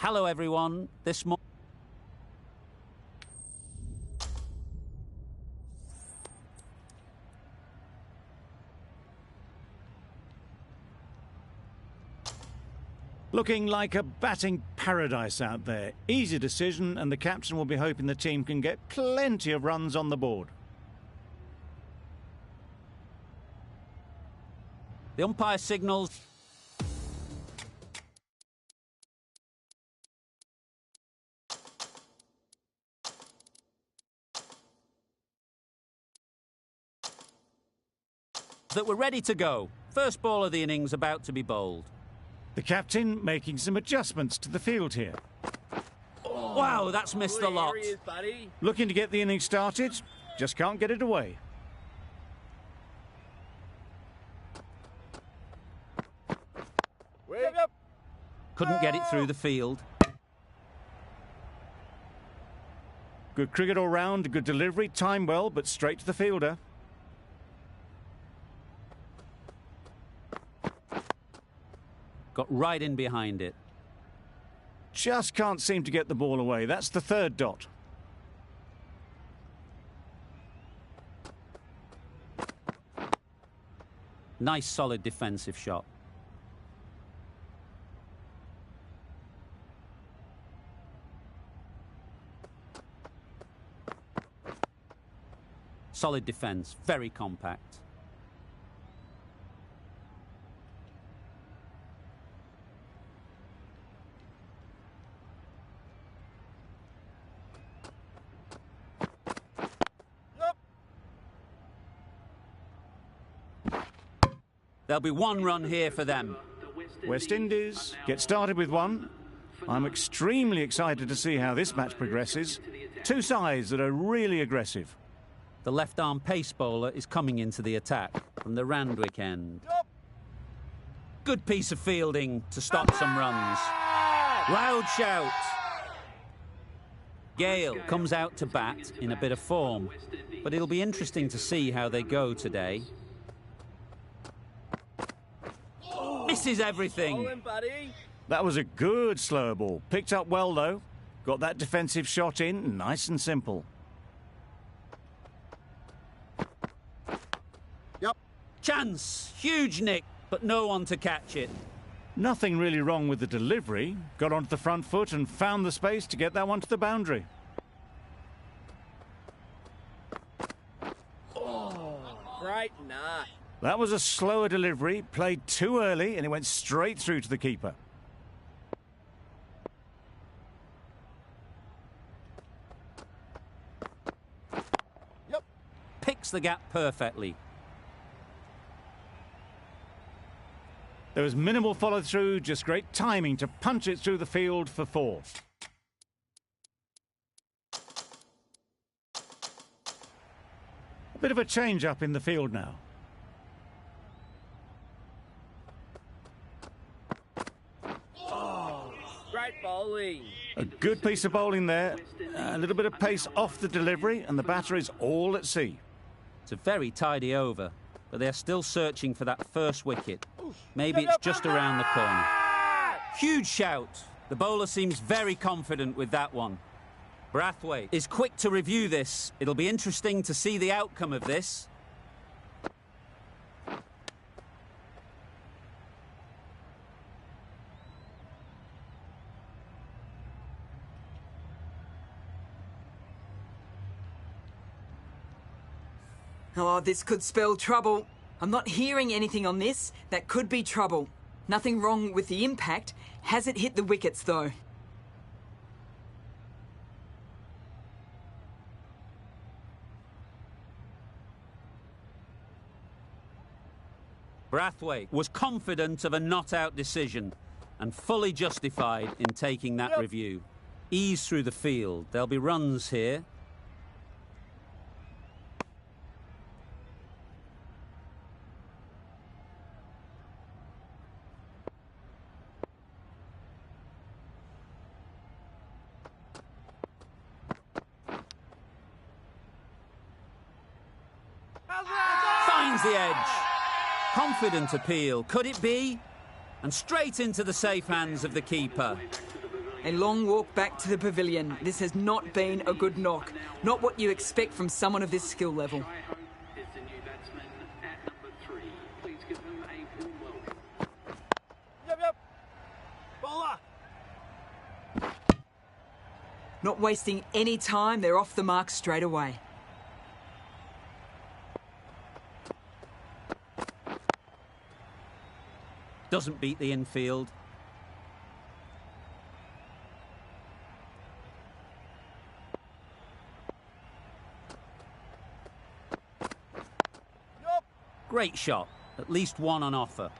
Hello, everyone. This morning. Looking like a batting paradise out there. Easy decision, and the captain will be hoping the team can get plenty of runs on the board. The umpire signals. That we're ready to go. First ball of the innings about to be bowled. The captain making some adjustments to the field here. Oh, wow, that's missed a lot. Looking to get the innings started, just can't get it away. Couldn't get it through the field. Good cricket all round, good delivery, timed well, but straight to the fielder. Got right in behind it. Just can't seem to get the ball away. That's the third dot. Nice solid defensive shot. Solid defence, very compact. There'll be one run here for them. West Indies get started with one. I'm extremely excited to see how this match progresses. Two sides that are really aggressive. The left-arm pace bowler is coming into the attack from the Randwick end. Good piece of fielding to stop some runs. Loud shout. Gale comes out to bat in a bit of form, but it'll be interesting to see how they go today. Misses everything. That was a good slower ball. Picked up well, though. Got that defensive shot in, nice and simple. Chance, huge nick, but no one to catch it. Nothing really wrong with the delivery. Got onto the front foot and found the space to get that one to the boundary. Oh, right, nah. That was a slower delivery, played too early, and it went straight through to the keeper. Picks the gap perfectly. There was minimal follow-through, just great timing to punch it through the field for 4. A bit of a change-up in the field now. Oh, great bowling. A good piece of bowling there. A little bit of pace off the delivery, and the batter is all at sea. It's a very tidy over, but they're still searching for that first wicket. Maybe it's just around the corner. Huge shout. The bowler seems very confident with that one. Brathwaite is quick to review this. It'll be interesting to see the outcome of this. Oh, this could spell trouble. I'm not hearing anything on this. That could be trouble. Nothing wrong with the impact. Has it hit the wickets, though? Brathwaite was confident of a not-out decision and fully justified in taking that review. Ease through the field. There'll be runs here. Finds the edge. Confident appeal. Could it be? And straight into the safe hands of the keeper. A long walk back to the pavilion. This has not been a good knock. Not what you expect from someone of this skill level. Yep. Bowler. Not wasting any time, they're off the mark straight away. Doesn't beat the infield. Yup. Great shot. At least one on offer.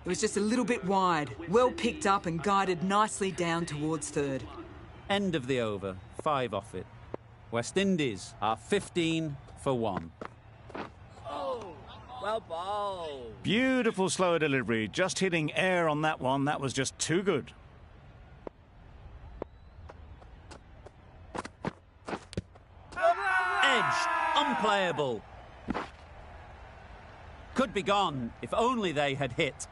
It was just a little bit wide, well picked up and guided nicely down towards third. End of the over. 5 off it. West Indies are 15 for 1. Oh, well bowled. Beautiful slower delivery. Just hitting air on that one. That was just too good. Edged. Unplayable. Could be gone if only they had hit.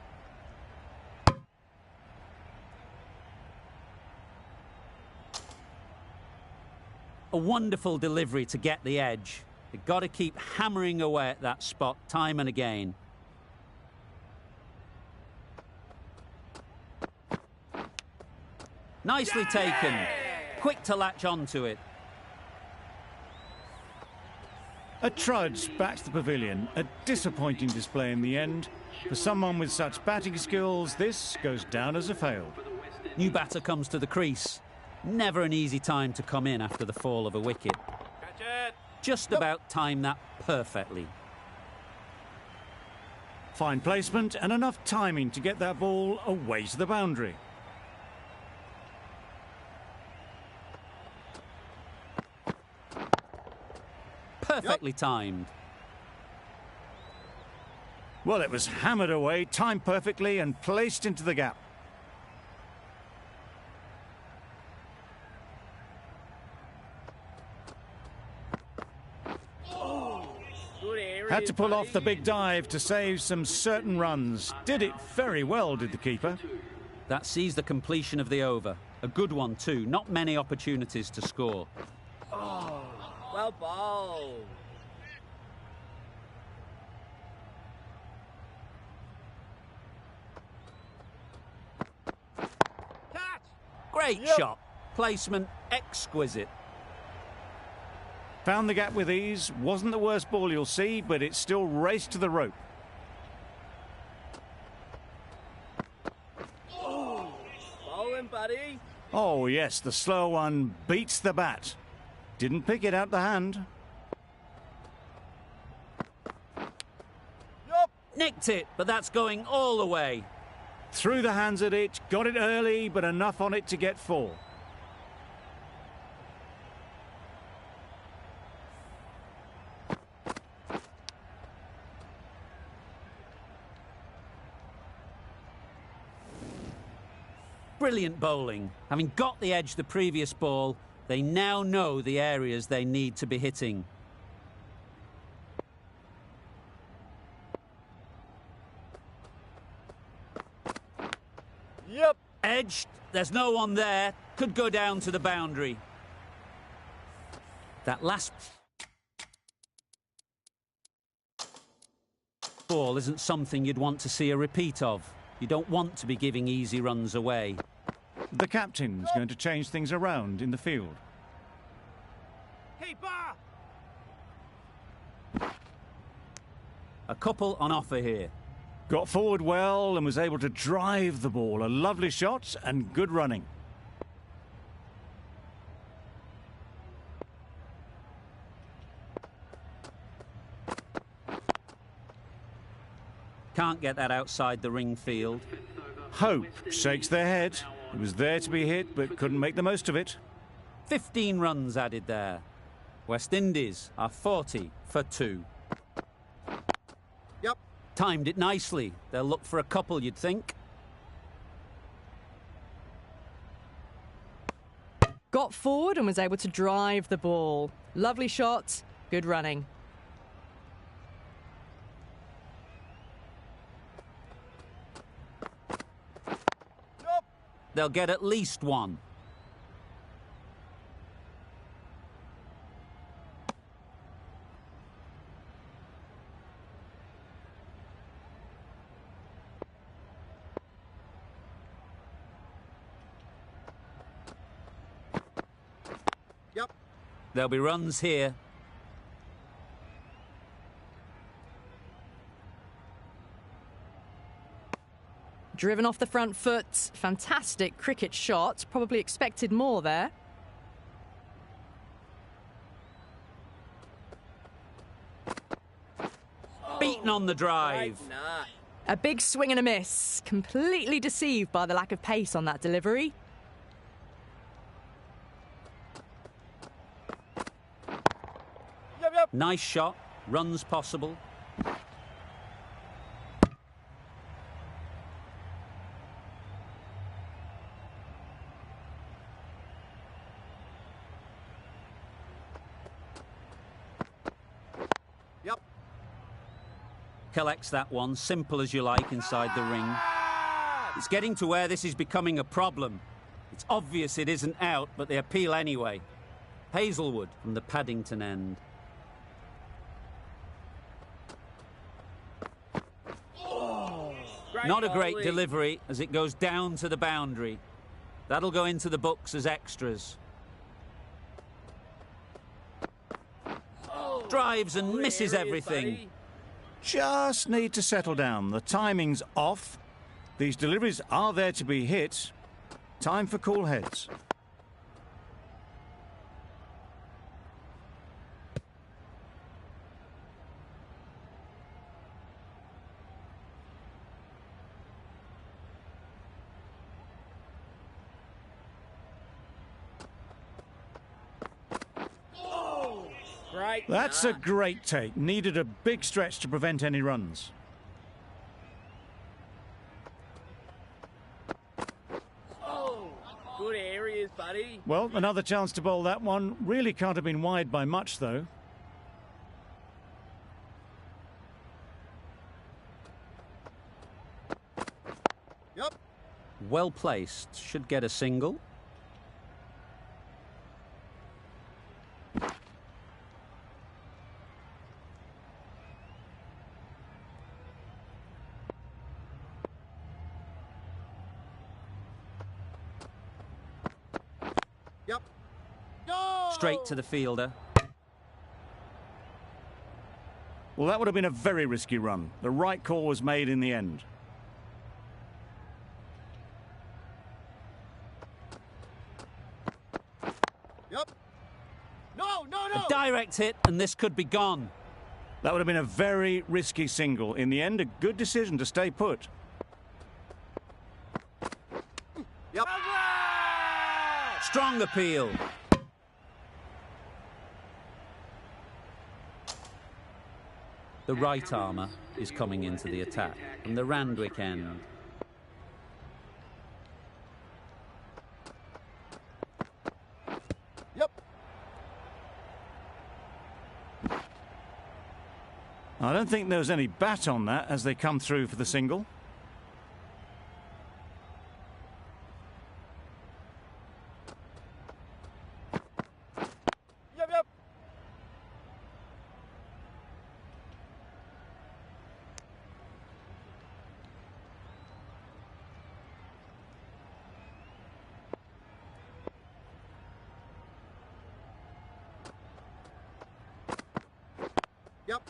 A wonderful delivery to get the edge. They've got to keep hammering away at that spot time and again. Nicely taken. Quick to latch onto it. A trudge back to the pavilion. A disappointing display in the end. For someone with such batting skills, this goes down as a fail. New batter comes to the crease. Never an easy time to come in after the fall of a wicket. Catch it. Just about timed that perfectly. Fine placement and enough timing to get that ball away to the boundary. Perfectly timed. Well, it was hammered away, timed perfectly and placed into the gap. Good area. Had to pull off the big dive to save some certain runs. Did it very well, did the keeper. That sees the completion of the over. A good one too. Not many opportunities to score. Well bowled. Catch. Great Yep. shot. Placement exquisite. Found the gap with ease. Wasn't the worst ball you'll see, but it still raced to the rope. Bowling, buddy. Oh, yes, the slow one beats the bat. Didn't pick it out the hand. Yup. Nicked it, but that's going all the way. Threw the hands at it, got it early, but enough on it to get 4. Brilliant bowling. Having got the edge the previous ball, they now know the areas they need to be hitting. Yep. Edged. There's no one there. Could go down to the boundary. That last ball isn't something you'd want to see a repeat of. You don't want to be giving easy runs away. The captain's going to change things around in the field. Keeper. A couple on offer here. Got forward well and was able to drive the ball. A lovely shot and good running. Can't get that outside the ring field. Hope shakes their head. It was there to be hit, but couldn't make the most of it. 15 runs added there. West Indies are 40 for 2. Yep. Timed it nicely. They'll look for a couple, you'd think. got forward and was able to drive the ball. Lovely shot, good running. They'll get at least one. Yep. There'll be runs here. Driven off the front foot. Fantastic cricket shot. Probably expected more there. Beaten on the drive. Right, nah. A big swing and a miss. Completely deceived by the lack of pace on that delivery. Yep. Nice shot. Runs possible. Yep. Collects that one, simple as you like, inside the ring. It's getting to where this is becoming a problem. It's obvious it isn't out, but they appeal anyway. Hazelwood from the Paddington end. Not a great bowling. delivery as it goes down to the boundary. That'll go into the books as extras. Drives and Good misses areas, everything. buddy. Just need to settle down. The timing's off. These deliveries are there to be hit. Time for cool heads. Right. That's nah. a great take. Needed a big stretch to prevent any runs. Good areas, buddy. Well, another chance to bowl that one. Really can't have been wide by much, though. Yep. Well placed. Should get a single. Yep. Go! Straight to the fielder. Well, that would have been a very risky run. The right call was made in the end. Yep. No. A direct hit, and this could be gone. That would have been a very risky single. In the end, a good decision to stay put. Yep. Strong appeal. The right armour is coming into the attack from the Randwick end. Yep. I don't think there was any bat on that as they come through for the single. Yep. Yep.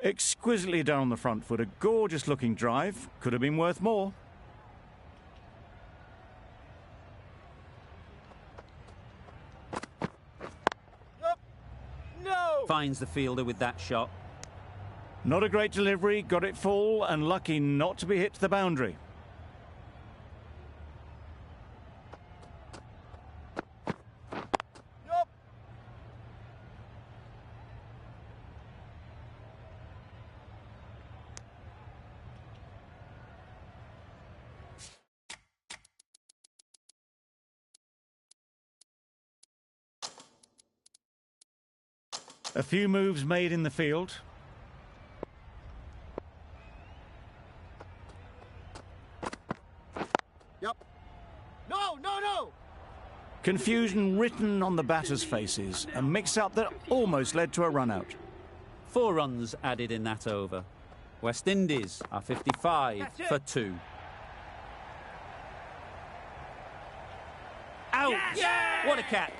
Exquisitely done on the front foot. A gorgeous looking drive. Could have been worth more. Yep. No. Finds the fielder with that shot. Not a great delivery. Got it full and lucky not to be hit to the boundary. Yep. A few moves made in the field. Yep. No, no, no! Confusion written on the batters' faces. A mix-up that almost led to a run-out. 4 runs added in that over. West Indies are 55 for 2. Out! Yes! What a catch!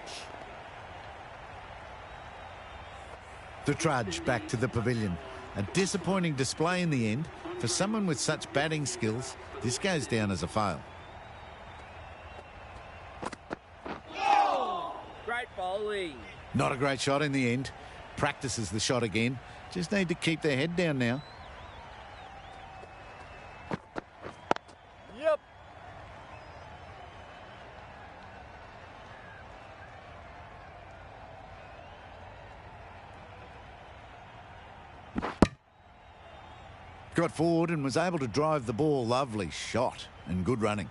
The trudge back to the pavilion. A disappointing display in the end. For someone with such batting skills, this goes down as a fail. Great bowling. Not a great shot in the end. Practices the shot again. Just need to keep their head down now. Yep. Got forward and was able to drive the ball. Lovely shot and good running.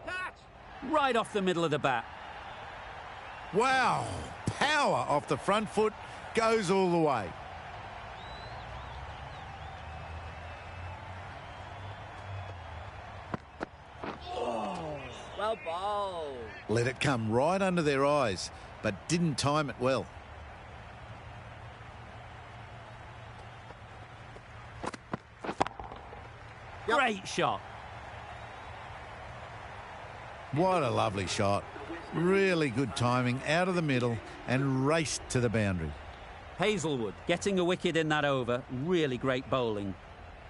Catch. Right off the middle of the bat. Wow, power off the front foot, goes all the way. Well bowled. Let it come right under their eyes, but didn't time it well. Great shot. What a lovely shot. Really good timing, out of the middle and raced to the boundary. Hazelwood getting a wicket in that over. Really great bowling.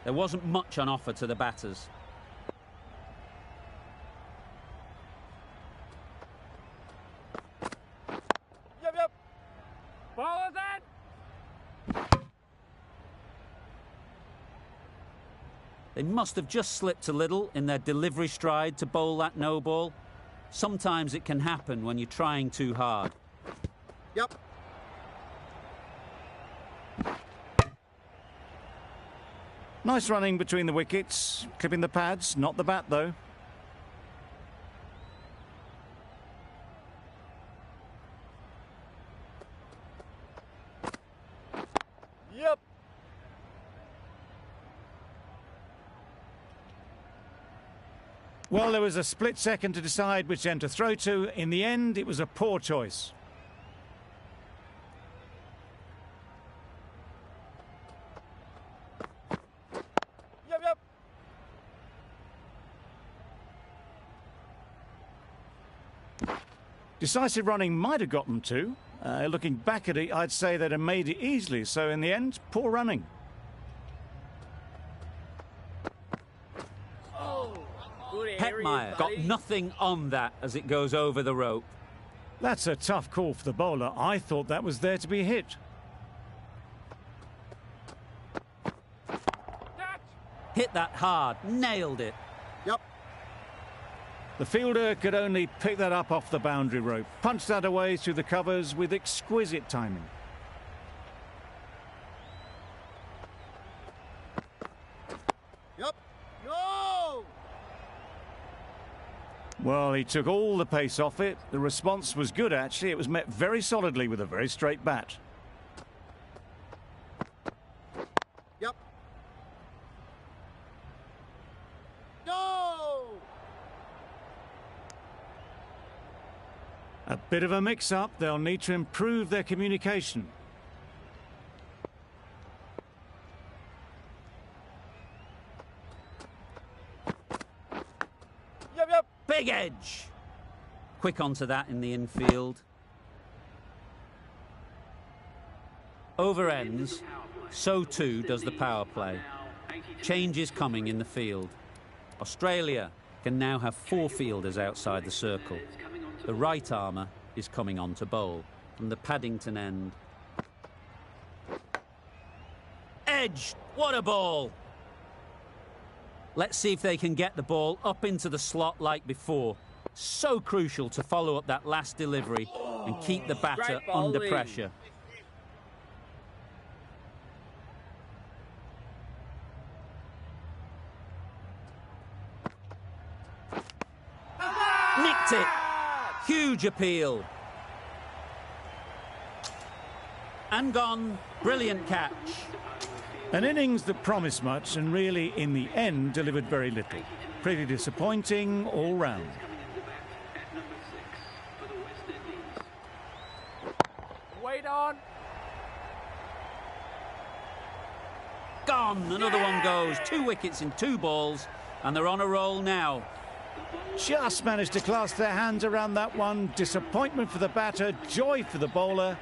There wasn't much on offer to the batters. Yep, yep. Ball that. They must have just slipped a little in their delivery stride to bowl that no ball. Sometimes it can happen when you're trying too hard. Yep. Nice running between the wickets. Clipping the pads, not the bat though. Yep. Well, there was a split second to decide which end to throw to. In the end, it was a poor choice. Yep, yep. Decisive running might have got them to. Looking back at it, I'd say they'd have made it easily. So in the end, poor running. Good Hetmeyer got nothing on that as it goes over the rope. That's a tough call for the bowler. I thought that was there to be hit. Hit that hard, nailed it. Yep. The fielder could only pick that up off the boundary rope. Punched that away through the covers with exquisite timing. Yep. No! Well, he took all the pace off it. The response was good, actually. It was met very solidly with a very straight bat. Yep. No! A bit of a mix-up. They'll need to improve their communication. Yep, yep. Big edge. Quick onto that in the infield. Over ends, so too does the power play. Change is coming in the field. Australia can now have 4 fielders outside the circle. The right armour is coming on to bowl from the Paddington end. Edge! What a ball! Let's see if they can get the ball up into the slot like before. So crucial to follow up that last delivery and keep the batter Great under bowling. pressure. Nicked it. Huge appeal. And gone. Brilliant catch. An innings that promised much and really, in the end, delivered very little. Pretty disappointing all round. Wait on. Gone. Another one goes. 2 wickets in 2 balls, and they're on a roll now. Just managed to clasp their hands around that one. Disappointment for the batter, joy for the bowler.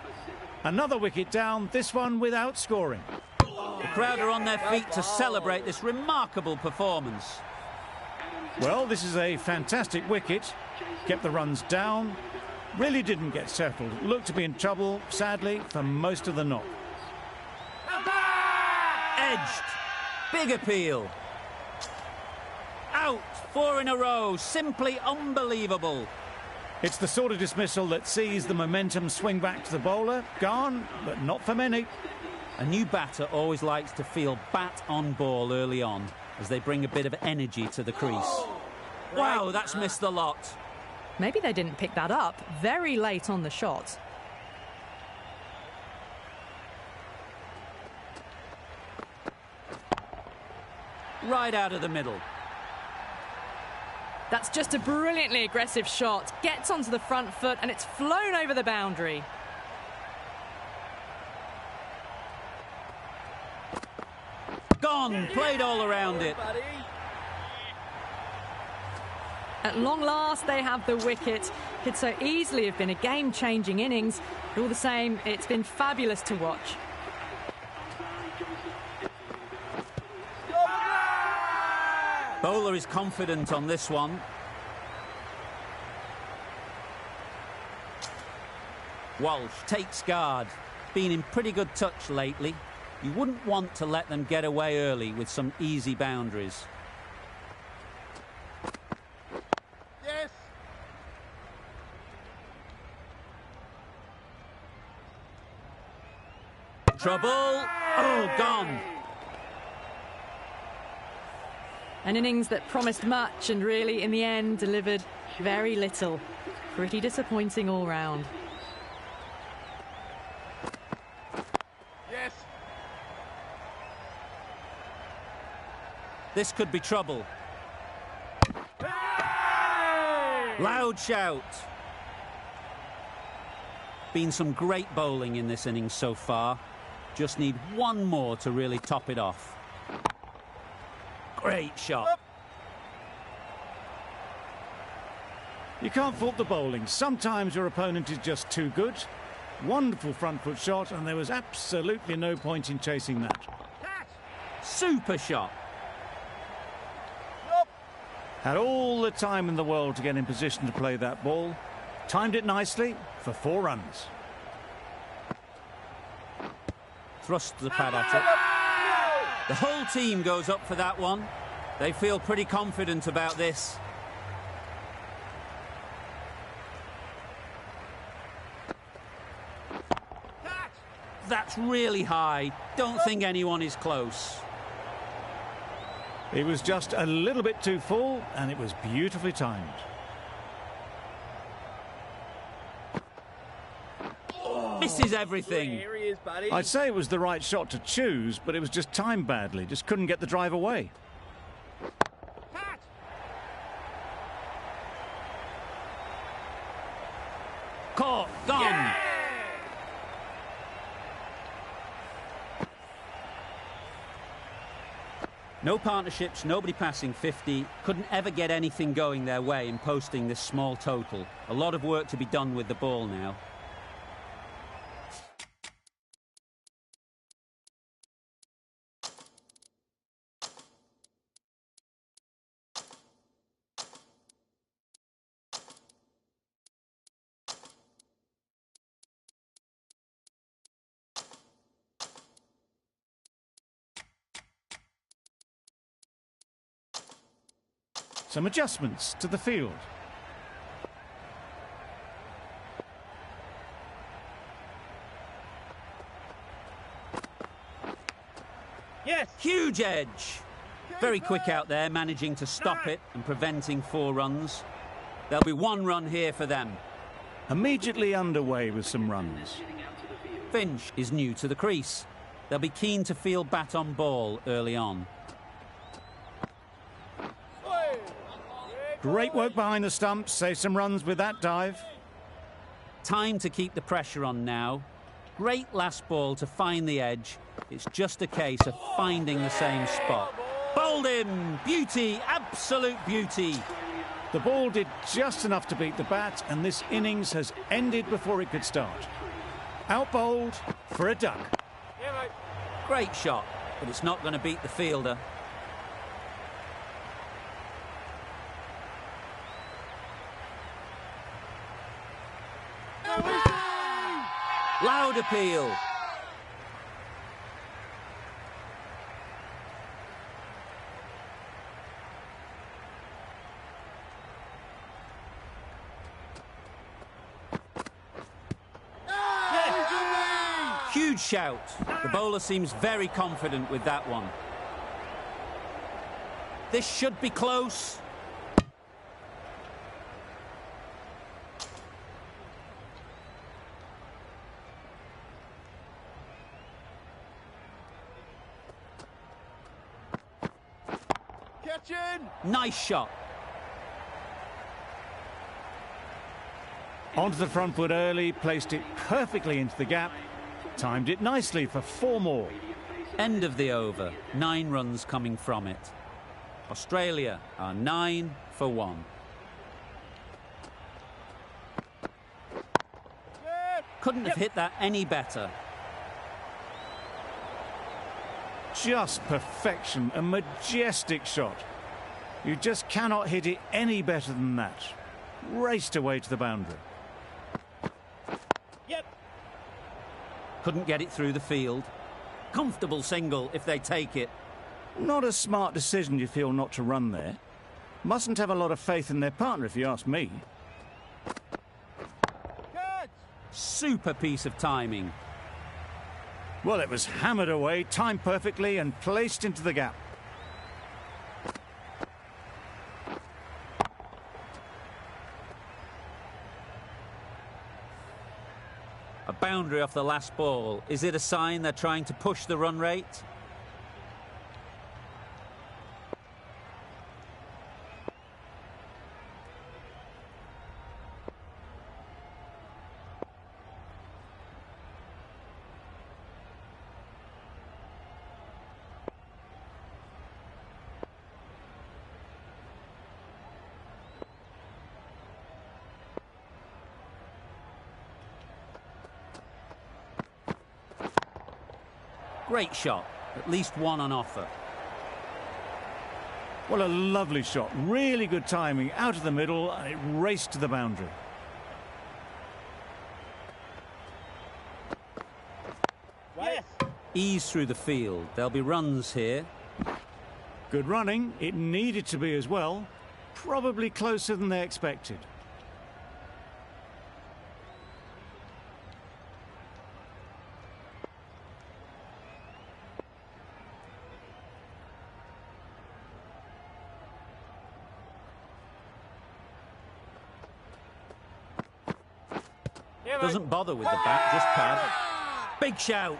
Another wicket down, this one without scoring. The crowd are on their feet to celebrate this remarkable performance. Well, this is a fantastic wicket. Kept the runs down. Really didn't get settled. Looked to be in trouble, sadly, for most of the knock. Edged. Big appeal. Out. 4 in a row. Simply unbelievable. It's the sort of dismissal that sees the momentum swing back to the bowler. Gone, but not for many. A new batter always likes to feel bat on ball early on as they bring a bit of energy to the crease. Wow, that's missed the lot. Maybe they didn't pick that up very late on the shot. Right out of the middle. That's just a brilliantly aggressive shot. Gets onto the front foot and it's flown over the boundary. Gone. Played all around it. At long last, they have the wicket. Could so easily have been a game-changing innings. But all the same, it's been fabulous to watch. Bowler is confident on this one. Walsh takes guard. Been in pretty good touch lately. You wouldn't want to let them get away early with some easy boundaries. Yes. Trouble. Oh, gone. An innings that promised much and really, in the end, delivered very little. Pretty disappointing all round. Yes. This could be trouble. Loud shout. Been some great bowling in this innings so far. Just need one more to really top it off. Great shot. You can't fault the bowling. Sometimes your opponent is just too good. Wonderful front foot shot, and there was absolutely no point in chasing that. Super shot. Had all the time in the world to get in position to play that ball. Timed it nicely for 4 runs. Thrust the pad at it. The whole team goes up for that one. They feel pretty confident about this. That's really high. Don't think anyone is close. It was just a little bit too full, and it was beautifully timed. Misses everything. Here he is, buddy. I'd say it was the right shot to choose, but it was just timed badly. Just couldn't get the drive away. Caught. Gone. Yeah! No partnerships, nobody passing 50. Couldn't ever get anything going their way in posting this small total. A lot of work to be done with the ball now. Some adjustments to the field. Yes. Huge edge. Very quick out there, managing to stop it and preventing 4 runs. There'll be 1 run here for them. Immediately underway with some runs. Finch is new to the crease. They'll be keen to field bat on ball early on. Great work behind the stumps, save some runs with that dive. Time to keep the pressure on now. Great last ball to find the edge. It's just a case of finding the same spot. Bowled him! Beauty, absolute beauty. The ball did just enough to beat the bat, and this innings has ended before it could start. Out bowled for a duck. Great shot, but it's not going to beat the fielder. Loud appeal. Huge shout. The bowler seems very confident with that one. This should be close. Nice shot. Onto the front foot early, placed it perfectly into the gap, timed it nicely for 4 more. End of the over. 9 runs coming from it. Australia are 9 for 1. Couldn't have hit that any better. Just perfection, a majestic shot. You just cannot hit it any better than that. Raced away to the boundary. Couldn't get it through the field. Comfortable single if they take it. Not a smart decision, you feel, not to run there. Mustn't have a lot of faith in their partner, if you ask me. Super piece of timing. Well, it was hammered away, timed perfectly and placed into the gap. A boundary off the last ball. Is it a sign they're trying to push the run rate? Great shot. At least one on offer. What a lovely shot. Really good timing. Out of the middle, and it raced to the boundary. Yes. Ease through the field. There'll be runs here. Good running. It needed to be as well. Probably closer than they expected. Doesn't bother with the bat, just pad. Big shout.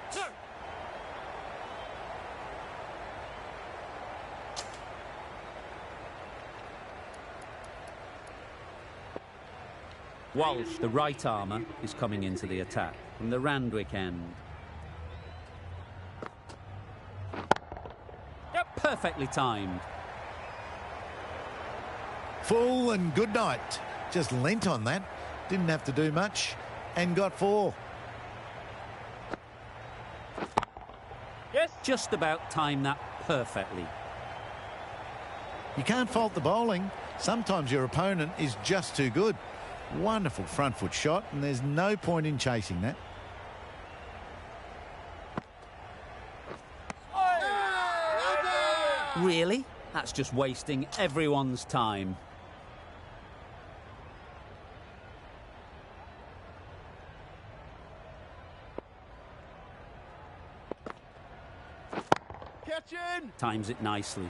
Walsh, the right armour, is coming into the attack from the Randwick end. Perfectly timed. Full and good night. Just leant on that. Didn't have to do much and got 4. Yes. Just about timed that perfectly. You can't fault the bowling. Sometimes your opponent is just too good. Wonderful front foot shot, and there's no point in chasing that. Really? That's just wasting everyone's time. Times it nicely.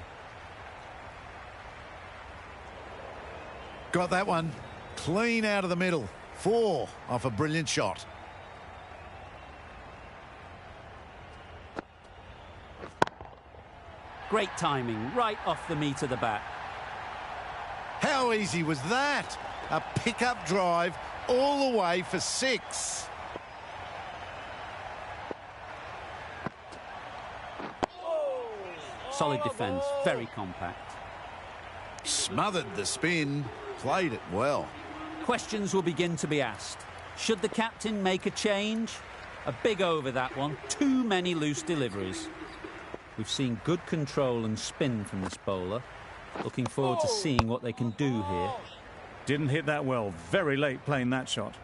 Got that one. Clean out of the middle. 4 off a brilliant shot. Great timing, right off the meat of the bat. How easy was that? A pickup drive all the way for 6. Solid defence, very compact. Smothered the spin, played it well. Questions will begin to be asked. Should the captain make a change? A big over, that one. Too many loose deliveries. We've seen good control and spin from this bowler. Looking forward to seeing what they can do here. Didn't hit that well. Very late playing that shot.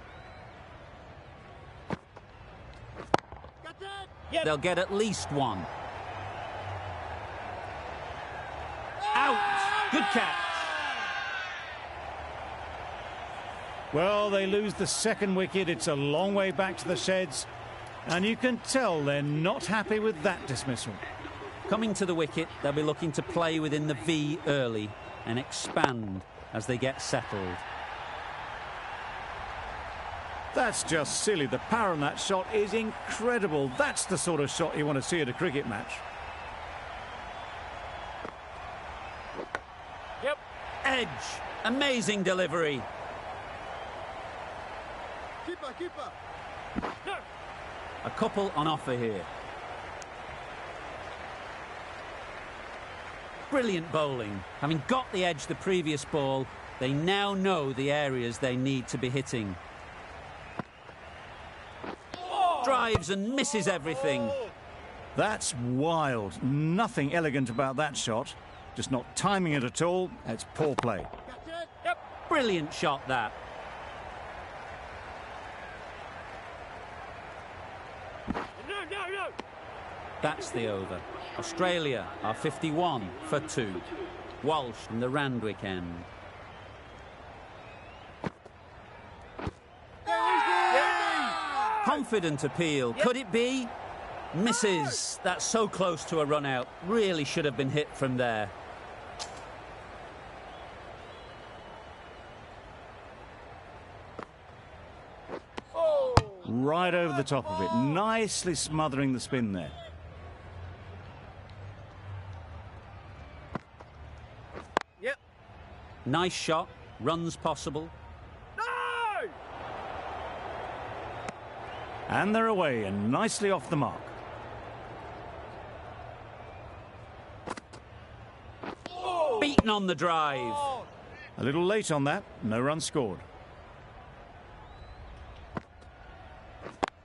Yep. They'll get at least one. Out! Good catch. Well, they lose the second wicket. It's a long way back to the sheds. And you can tell they're not happy with that dismissal. Coming to the wicket, they'll be looking to play within the V early and expand as they get settled. That's just silly. The power on that shot is incredible. That's the sort of shot you want to see at a cricket match. Yep. Edge. Amazing delivery. Keeper. No. A couple on offer here. Brilliant bowling. Having got the edge the previous ball, they now know the areas they need to be hitting. Drives and misses everything. That's wild. Nothing elegant about that shot. Just not timing it at all. It's poor play. Yep. Brilliant shot, that. No. That's the over. Australia are 51 for 2. Walsh in the Randwick end. Confident appeal. Could it be? Misses. That's so close to a run out. Really should have been hit from there. Right over the top of it. Nicely smothering the spin there. Yep. Nice shot. Runs possible. No! And they're away and nicely off the mark. Beaten on the drive. A little late on that. No run scored.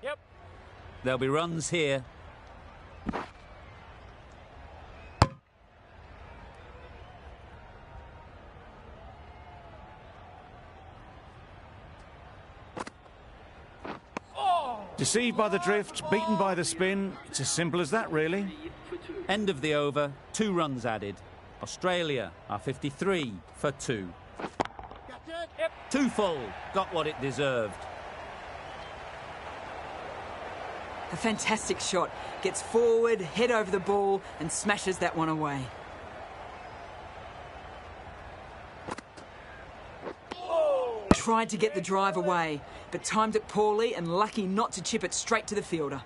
Yep. There'll be runs here. Deceived by the drift, beaten by the spin. It's as simple as that, really. End of the over. 2 runs added. Australia are 53 for 2. Yep. 2 full. Got what it deserved. A fantastic shot. Gets forward, head over the ball and smashes that one away. Tried to get the drive away, but timed it poorly and lucky not to chip it straight to the fielder.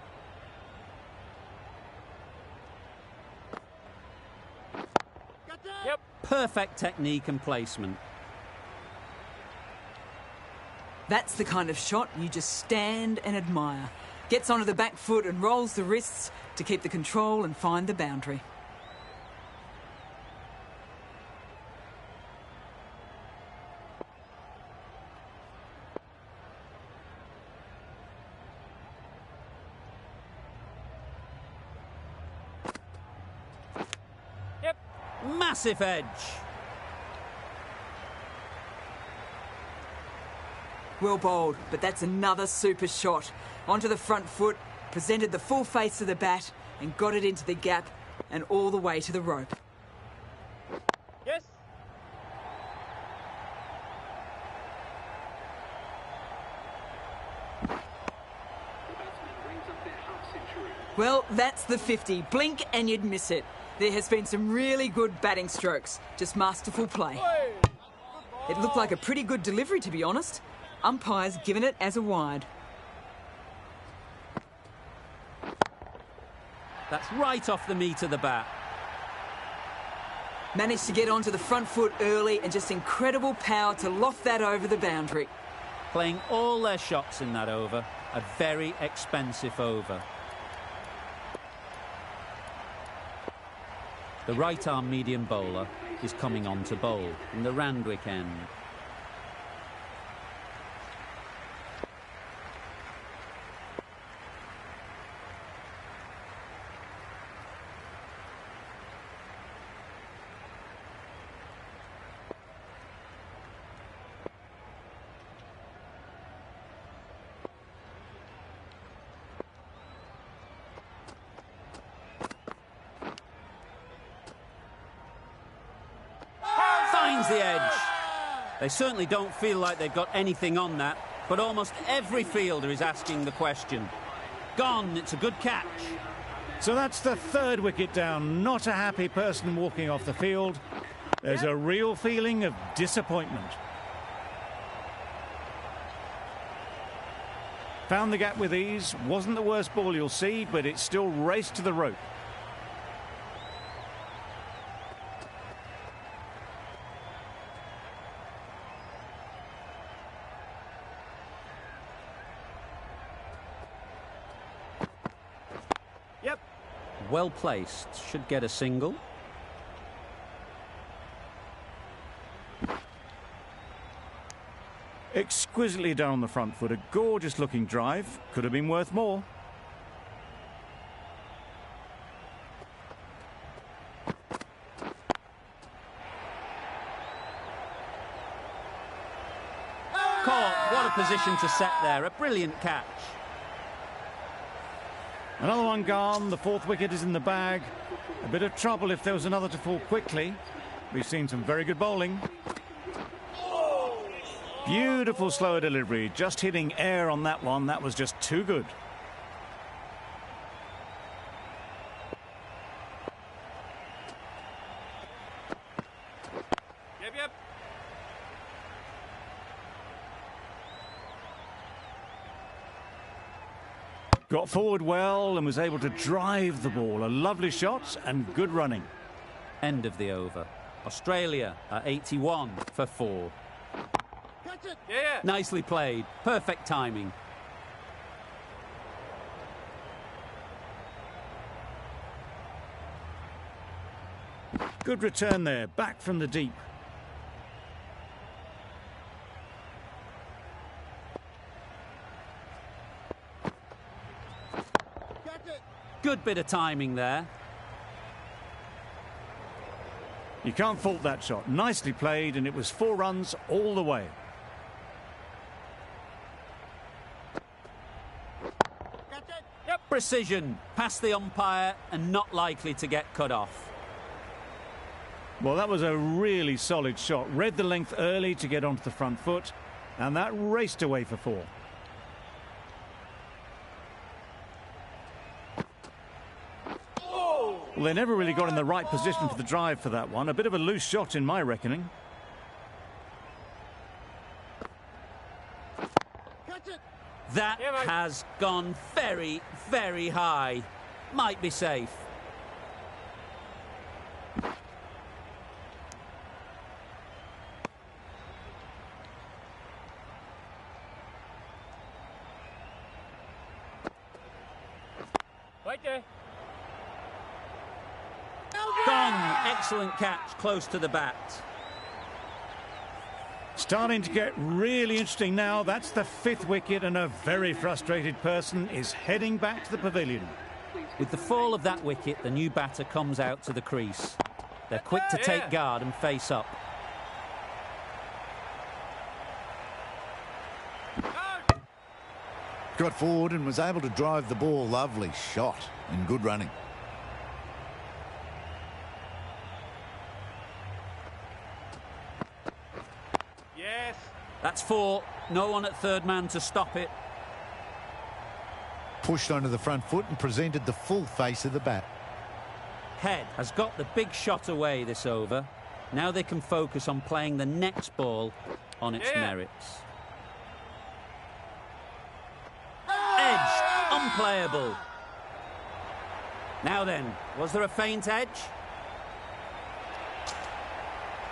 Yep. Perfect technique and placement. That's the kind of shot you just stand and admire. Gets onto the back foot and rolls the wrists to keep the control and find the boundary. Yep. Massive edge. Well bowled, but that's another super shot. Onto the front foot, presented the full face of the bat and got it into the gap and all the way to the rope. Yes. Well, that's the 50. Blink and you'd miss it. There has been some really good batting strokes, just masterful play. It looked like a pretty good delivery, to be honest. Umpire's given it as a wide. That's right off the meat of the bat. Managed to get onto the front foot early and just incredible power to loft that over the boundary. Playing all their shots in that over. A very expensive over. The right-arm medium bowler is coming on to bowl in the Randwick end. Finds the edge. They certainly don't feel like they've got anything on that, but almost every fielder is asking the question. Gone, it's a good catch. So that's the third wicket down. Not a happy person walking off the field. There's a real feeling of disappointment. Found the gap with ease. Wasn't the worst ball you'll see, but it still raced to the rope. Yep. Well placed, should get a single. Exquisitely down the front foot, a gorgeous looking drive. Could have been worth more. Caught, what a position to set there, a brilliant catch. Another one gone, the fourth wicket is in the bag. A bit of trouble if there was another to fall quickly. We've seen some very good bowling. Beautiful slower delivery, just hitting air on that one. That was just too good. Yep. Got forward well and was able to drive the ball. A lovely shot and good running. End of the over. Australia are 81 for 4. Catch it. Yeah. Nicely played. Perfect timing. Good return there, back from the deep. Catch it. Good bit of timing there. You can't fault that shot. Nicely played, and it was 4 runs all the way. Catch it. Yep. Precision, past the umpire and not likely to get cut off. Well, that was a really solid shot. Read the length early to get onto the front foot, and that raced away for 4. Well, they never really got in the right position for the drive for that one. A bit of a loose shot in my reckoning. Catch it. That Yeah, mate. has gone very, very high. Might be safe. Right there. Gone. Excellent catch, close to the bat. Starting to get really interesting now. That's the 5th wicket, and a very frustrated person is heading back to the pavilion. With the fall of that wicket, the new batter comes out to the crease. They're quick to take guard and face up. Got forward and was able to drive the ball. Lovely shot and good running. Yes. That's 4. No one at third man to stop it. Pushed onto the front foot and presented the full face of the bat. Head has got the big shot away this over. Now they can focus on playing the next ball on its merits. Unplayable. Now then, was there a feint edge?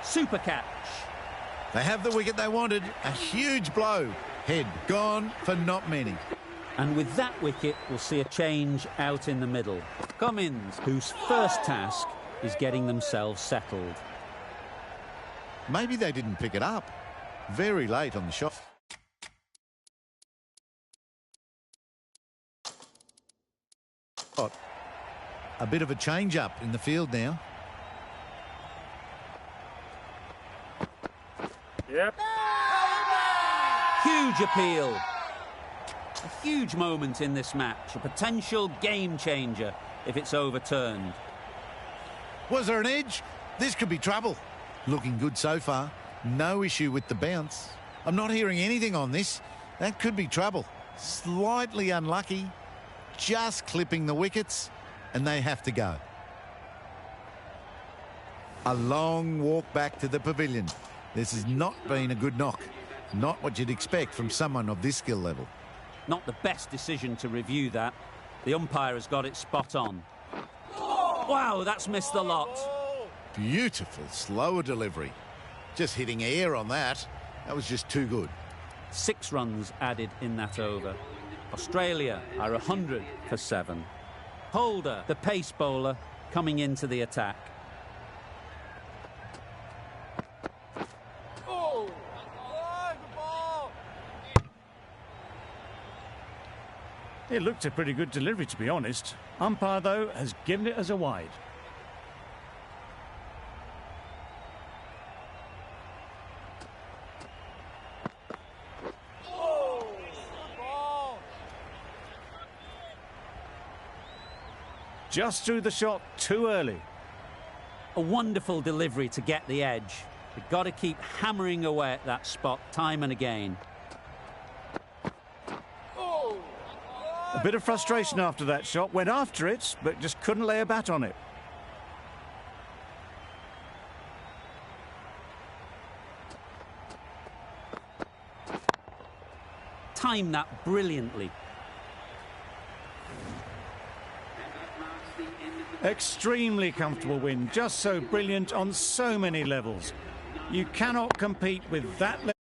Super catch. They have the wicket they wanted. A huge blow. Head gone for not many. And with that wicket, we'll see a change out in the middle. Cummins, whose first task is getting themselves settled. Maybe they didn't pick it up. Very late on the shot. A bit of a change-up in the field now. Yep. Huge appeal. A huge moment in this match. A potential game changer if it's overturned. Was there an edge? This could be trouble. Looking good so far. No issue with the bounce. I'm not hearing anything on this. That could be trouble. Slightly unlucky. Just clipping the wickets. And they have to go. A long walk back to the pavilion. This has not been a good knock. Not what you'd expect from someone of this skill level. Not the best decision to review that. The umpire has got it spot on. Wow, that's missed the lot. Beautiful, slower delivery. Just hitting air on that. That was just too good. 6 runs added in that over. Australia are 100 for 7. Holder, the pace bowler, coming into the attack. It looked a pretty good delivery, to be honest. Umpire, though, has given it as a wide. Just threw the shot too early. A wonderful delivery to get the edge. You've got to keep hammering away at that spot time and again. A bit of frustration after that shot. Went after it, but just couldn't lay a bat on it. Timed that brilliantly. Extremely comfortable win. Just so brilliant on so many levels. You cannot compete with that level.